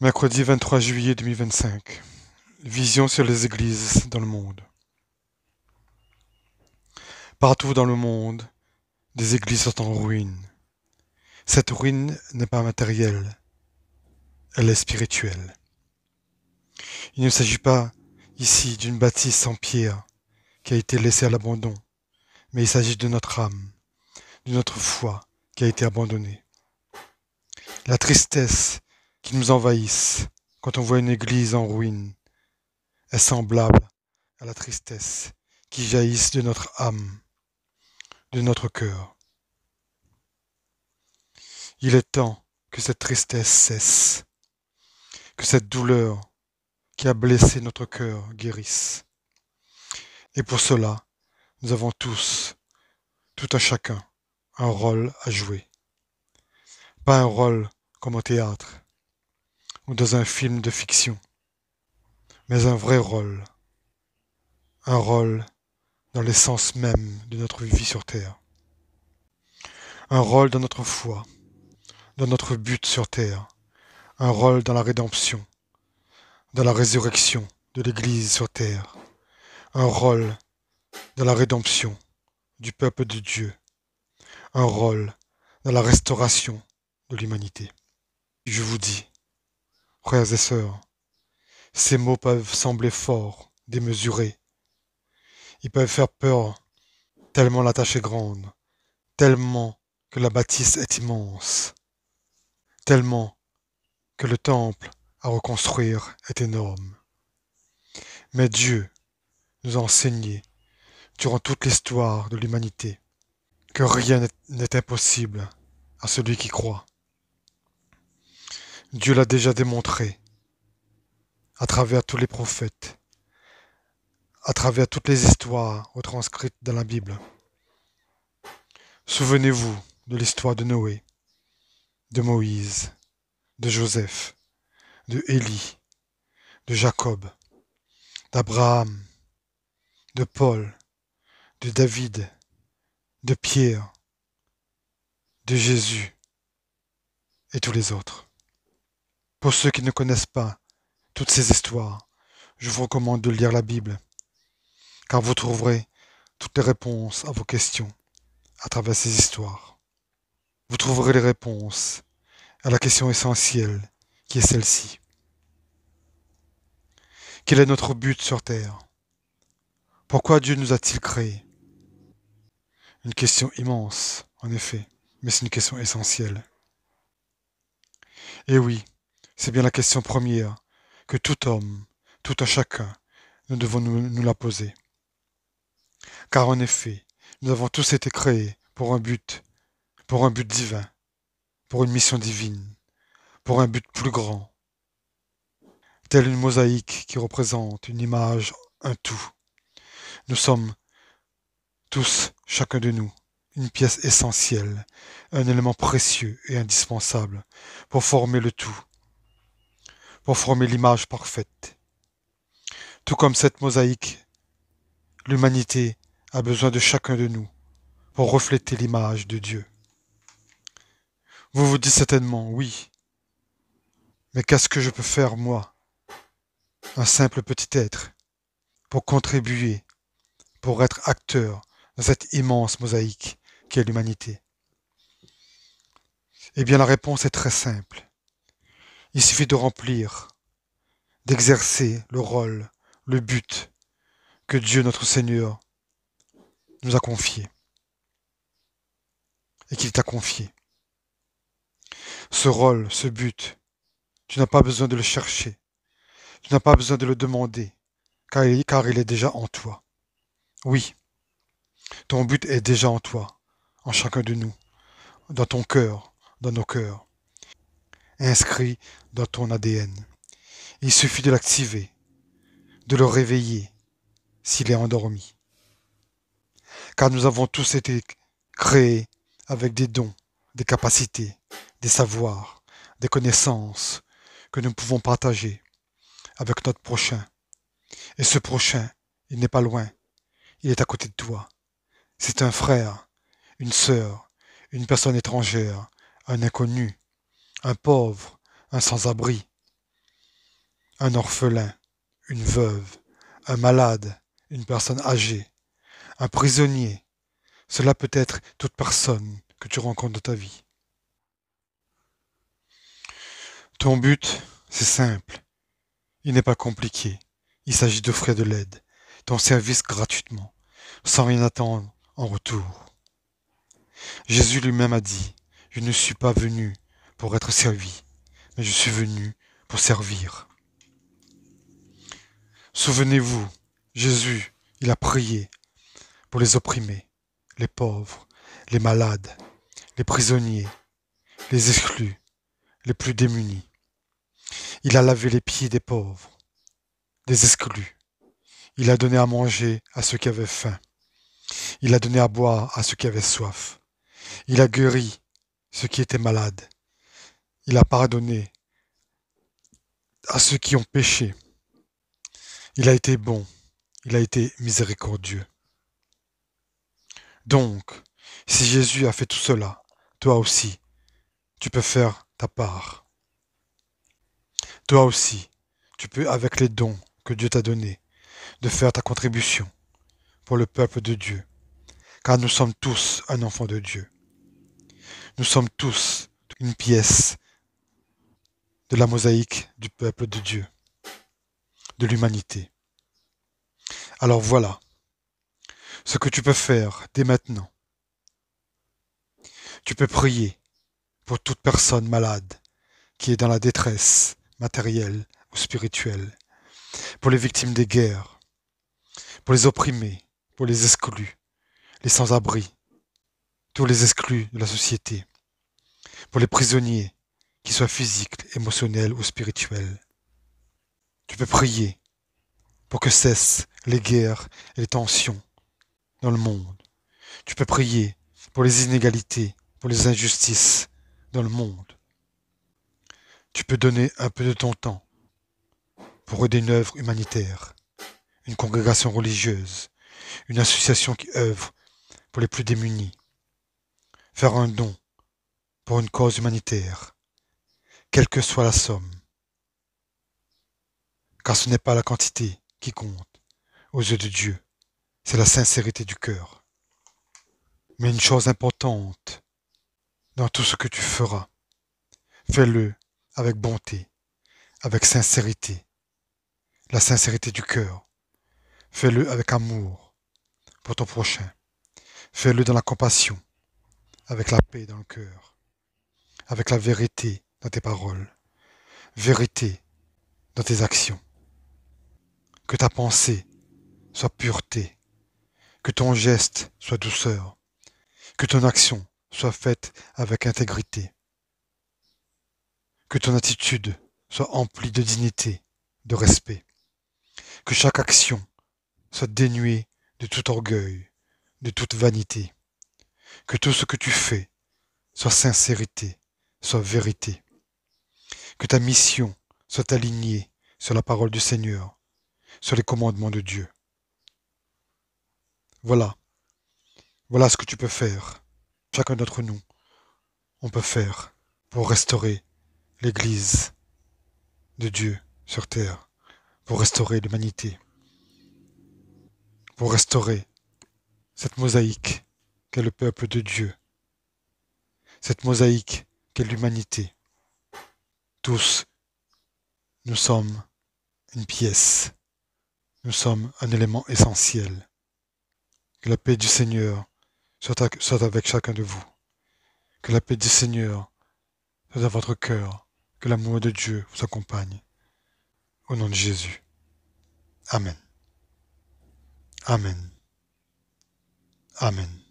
Mercredi 23 juillet 2025. Vision sur les églises dans le monde. Partout dans le monde, des églises sont en ruine. Cette ruine n'est pas matérielle, elle est spirituelle. Il ne s'agit pas ici d'une bâtisse en pierre qui a été laissée à l'abandon, mais il s'agit de notre âme, de notre foi qui a été abandonnée. La tristesse qui nous envahisse quand on voit une église en ruine est semblable à la tristesse qui jaillisse de notre âme, de notre cœur. Il est temps que cette tristesse cesse, que cette douleur qui a blessé notre cœur guérisse. Et pour cela, nous avons tous, tout un chacun, un rôle à jouer. Pas un rôle comme au théâtre ou dans un film de fiction, mais un vrai rôle. Un rôle dans l'essence même de notre vie sur Terre. Un rôle dans notre foi, dans notre but sur Terre. Un rôle dans la rédemption, dans la résurrection de l'Église sur Terre. Un rôle dans la rédemption du peuple de Dieu. Un rôle dans la restauration de l'humanité. Je vous dis, frères et sœurs, ces mots peuvent sembler forts, démesurés. Ils peuvent faire peur, tellement la tâche est grande, tellement que la bâtisse est immense, tellement que le temple à reconstruire est énorme. Mais Dieu nous a enseigné, durant toute l'histoire de l'humanité, que rien n'est impossible à celui qui croit. Dieu l'a déjà démontré à travers tous les prophètes, à travers toutes les histoires retranscrites dans la Bible. Souvenez-vous de l'histoire de Noé, de Moïse, de Joseph, de Élie, de Jacob, d'Abraham, de Paul, de David, de Pierre, de Jésus et tous les autres. Pour ceux qui ne connaissent pas toutes ces histoires, je vous recommande de lire la Bible, car vous trouverez toutes les réponses à vos questions à travers ces histoires. Vous trouverez les réponses à la question essentielle qui est celle-ci. Quel est notre but sur Terre? Pourquoi Dieu nous a-t-il créés? Une question immense, en effet, mais c'est une question essentielle. Et oui, c'est bien la question première que tout homme, tout un chacun, nous devons nous la poser. Car en effet, nous avons tous été créés pour un but divin, pour une mission divine, pour un but plus grand, telle une mosaïque qui représente une image, un tout. Nous sommes tous, chacun de nous, une pièce essentielle, un élément précieux et indispensable pour former le tout, pour former l'image parfaite. Tout comme cette mosaïque, l'humanité a besoin de chacun de nous pour refléter l'image de Dieu. Vous vous dites certainement, oui, mais qu'est-ce que je peux faire, moi, un simple petit être, pour contribuer, pour être acteur dans cette immense mosaïque qu'est l'humanité? Eh bien, la réponse est très simple. Il suffit de remplir, d'exercer le rôle, le but que Dieu notre Seigneur nous a confié et qu'il t'a confié. Ce rôle, ce but, tu n'as pas besoin de le chercher, tu n'as pas besoin de le demander, car il est déjà en toi. Oui, ton but est déjà en toi, en chacun de nous, dans ton cœur, dans nos cœurs, inscrit dans ton ADN. Il suffit de l'activer, de le réveiller s'il est endormi. Car nous avons tous été créés avec des dons, des capacités, des savoirs, des connaissances que nous pouvons partager avec notre prochain. Et ce prochain, il n'est pas loin, il est à côté de toi. C'est un frère, une sœur, une personne étrangère, un inconnu, un pauvre, un sans-abri. un orphelin, une veuve, un malade, une personne âgée, un prisonnier. Cela peut être toute personne que tu rencontres dans ta vie. Ton but, c'est simple. Il n'est pas compliqué. Il s'agit d'offrir de l'aide, ton service gratuitement, sans rien attendre en retour. Jésus lui-même a dit, je ne suis pas venu pour être servi, mais je suis venu pour servir. Souvenez-vous, Jésus, il a prié pour les opprimés, les pauvres, les malades, les prisonniers, les exclus, les plus démunis. Il a lavé les pieds des pauvres, des exclus. Il a donné à manger à ceux qui avaient faim. Il a donné à boire à ceux qui avaient soif. Il a guéri ceux qui étaient malades. Il a pardonné à ceux qui ont péché. Il a été bon. Il a été miséricordieux. Donc, si Jésus a fait tout cela, toi aussi, tu peux faire ta part. Toi aussi, tu peux, avec les dons que Dieu t'a donnés, de faire ta contribution pour le peuple de Dieu. Car nous sommes tous un enfant de Dieu. Nous sommes tous une pièce de la mosaïque du peuple de Dieu, de l'humanité. Alors voilà ce que tu peux faire dès maintenant. Tu peux prier pour toute personne malade qui est dans la détresse matérielle ou spirituelle, pour les victimes des guerres, pour les opprimés, pour les exclus, les sans-abri, tous les exclus de la société, pour les prisonniers, qu'ils soient physiques, émotionnels ou spirituels. Tu peux prier pour que cessent les guerres et les tensions dans le monde. Tu peux prier pour les inégalités, pour les injustices dans le monde. Tu peux donner un peu de ton temps pour aider une œuvre humanitaire, une congrégation religieuse, une association qui œuvre pour les plus démunis. Faire un don pour une cause humanitaire, quelle que soit la somme. Car ce n'est pas la quantité qui compte aux yeux de Dieu, c'est la sincérité du cœur. Mais une chose importante dans tout ce que tu feras, fais-le avec bonté, avec sincérité, la sincérité du cœur. Fais-le avec amour pour ton prochain. Fais-le dans la compassion, avec la paix dans le cœur, avec la vérité dans tes paroles, vérité dans tes actions. Que ta pensée soit pureté, que ton geste soit douceur, que ton action soit faite avec intégrité, que ton attitude soit emplie de dignité, de respect, que chaque action soit dénuée de tout orgueil, de toute vanité, que tout ce que tu fais soit sincérité, soit vérité, que ta mission soit alignée sur la parole du Seigneur, sur les commandements de Dieu. Voilà, voilà ce que tu peux faire. Chacun d'entre nous, on peut faire pour restaurer l'Église de Dieu sur terre, pour restaurer l'humanité, pour restaurer cette mosaïque qu'est le peuple de Dieu, cette mosaïque qu'est l'humanité. Tous, nous sommes une pièce, nous sommes un élément essentiel. Que la paix du Seigneur soit avec chacun de vous. Que la paix du Seigneur soit dans votre cœur. Que l'amour de Dieu vous accompagne. Au nom de Jésus. Amen. Amen. Amen.